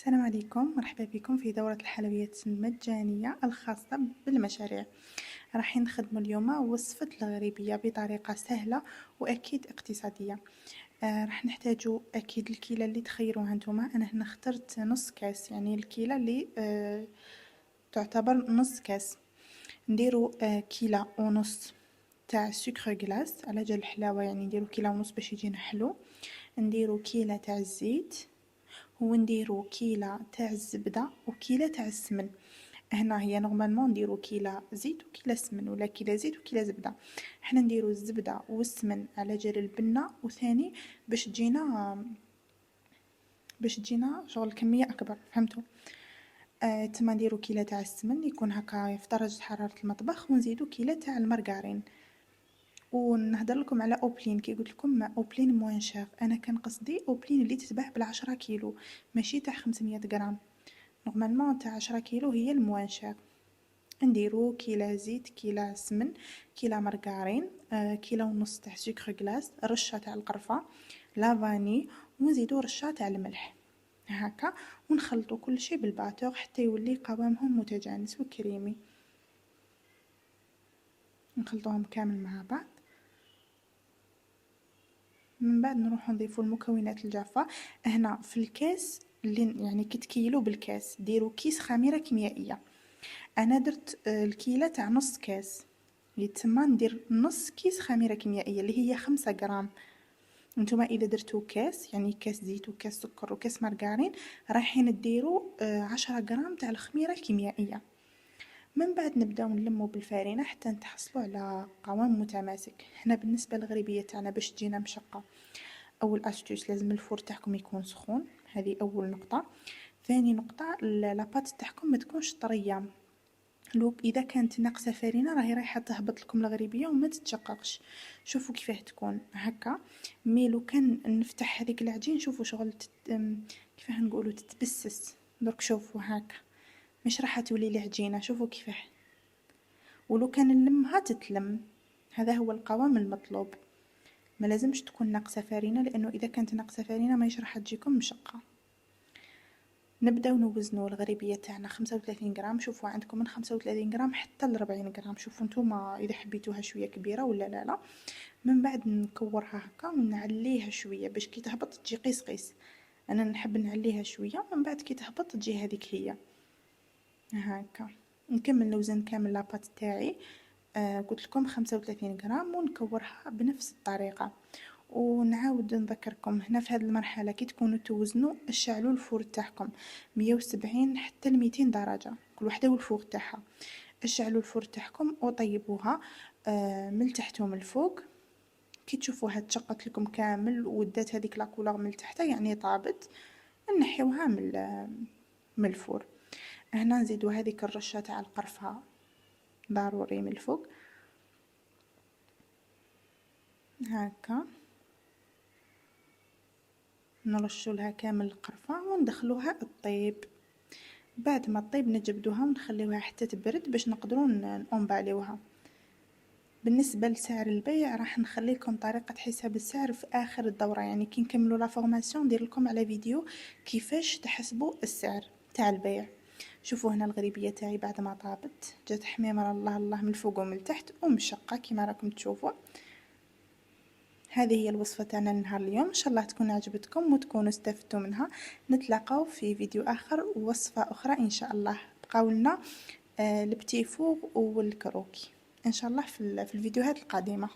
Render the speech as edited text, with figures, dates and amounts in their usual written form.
السلام عليكم، مرحبا بكم في دورة الحلويات المجانية الخاصة بالمشاريع. راح نخدم اليوم وصفة الغريبية بطريقة سهلة وأكيد اقتصادية. راح نحتاجو أكيد الكيلة اللي تخيروها نتوما. أنا هنا اخترت نص كاس، يعني الكيلة اللي تعتبر نص كاس. نديرو كيلة ونص تاع سكر غلاس على جال الحلاوة، يعني نديرو كيلة ونص باش يجينا حلو. نديرو كيلة تاع الزيت، ونديرو كيلة تاع الزبدة وكيلة تاع السمن. هنا هي نورمالمون نديرو كيلة زيت وكيلة سمن، ولا كيلة زيت وكيلة زبدة. حنا نديرو الزبدة والسمن على جال البنة، وثاني باش تجينا شغل الكمية أكبر، فهمتوا؟ تما نديرو كيلة تاع السمن يكون هكا في درجة حرارة المطبخ، ونزيدو كيلة تاع المرقارين. ونهضر لكم على اوبلين، كي قلت لكم اوبلين موان شير، انا كان قصدي اوبلين اللي تتباع بالعشرة كيلو، ماشي تاع 500 غرام. نورمالمون تاع 10 كيلو هي الموان شير. نديرو كيلة زيت، كيلة سمن، كيلة مرقارين، كيلة ونص تاع سكر غلاس، رشة تاع القرفة، لافاني، ونزيدو رشة تاع الملح. هكا ونخلطو كل شيء بالباتور حتى يولي قوامهم متجانس وكريمي. نخلطوهم كامل مع بعض. من بعد نروحو نضيفو المكونات الجافة. هنا في الكاس اللي يعني كي تكيلو بالكاس ديرو كيس خميرة كيميائية. انا درت الكيلة تاع نص كاس، يتسمى ندير نص كيس خميرة كيميائية اللي هي 5 غرام. نتوما اذا درتو كاس، يعني كاس زيت وكاس سكر وكاس مارغرين، رايحين ديرو 10 غرام تاع الخميرة الكيميائية. من بعد نبداو نلمو بالفارينة حتى نتحصلوا على قوام متماسك. هنا بالنسبة للغريبية تاعنا باش تجينا مشقة، اول استوس لازم الفور تاعكم يكون سخون، هذه اول نقطة. ثاني نقطة لاباط تاعكم ما تكونش طرية. لو اذا كانت ناقصه فرينه راهي رايحه تهبط لكم الغريبيه وما تتشققش. شوفوا كيفاه تكون هكا. مي لو كان نفتح هذيك العجين شوفوا شغل كيفاه نقولوا تتبسس. درك شوفوا هكا مش راح تولي لي عجينه، شوفوا كيفاه. ولو كان نلمها تتلم. هذا هو القوام المطلوب. ما لازمش تكون ناقصه فرينه، لانه اذا كانت ناقصه فرينه ما راح تجيكم مشقه. نبداو نوزنوا الغريبيه تاعنا 35 غرام. شوفوا عندكم من 35 غرام حتى ل 40 غرام، شوفوا نتوما اذا حبيتوها شويه كبيره ولا لا. من بعد نكورها هكا ونعليها شويه باش كي تهبط تجي قيس قيس. انا نحب نعليها شويه، من بعد كي تهبط تجي هذيك هي هكا. نكمل نوزن كامل لاباط تاعي. قلت لكم 35 غرام، ونكورها بنفس الطريقه. ونعاود نذكركم هنا في هذه المرحله كي تكونوا توزنوا اشعلوا الفور تاعكم 170 حتى ل 200 درجه كل وحده والفوق تاعها. اشعلوا الفور تاعكم وطيبوها من التحت ومن الفوق. كي تشوفوها تشقت لكم كامل ودات هذيك لا كولور من تحت يعني طابت، نحيوها من الفور. هنا نزيدوا هذيك الرشه تاع القرفه ضروري من الفوق هكا. نرشوا لها كامل القرفة وندخلوها الطيب. بعد ما تطيب نجبدوها ونخليوها حتى تبرد باش نقدروا نأمباليوها. بالنسبة لسعر البيع راح نخلي لكم طريقة حساب السعر في آخر الدورة، يعني كي نكملوا لا فورماسيون ندير لكم على فيديو كيفاش تحسبوا السعر تاع البيع. شوفوا هنا الغريبية تاعي بعد ما طابت جات حميمة الله الله من الفوق ومن التحت ومشقة كما راكم تشوفوا. هذه هي الوصفة تاعنا لنهار اليوم، ان شاء الله تكون عجبتكم وتكونوا استفدتوا منها. نتلاقاو في فيديو اخر ووصفة اخرى ان شاء الله. بقاو لنا البتي فور والكروكي ان شاء الله في الفيديوهات القادمة.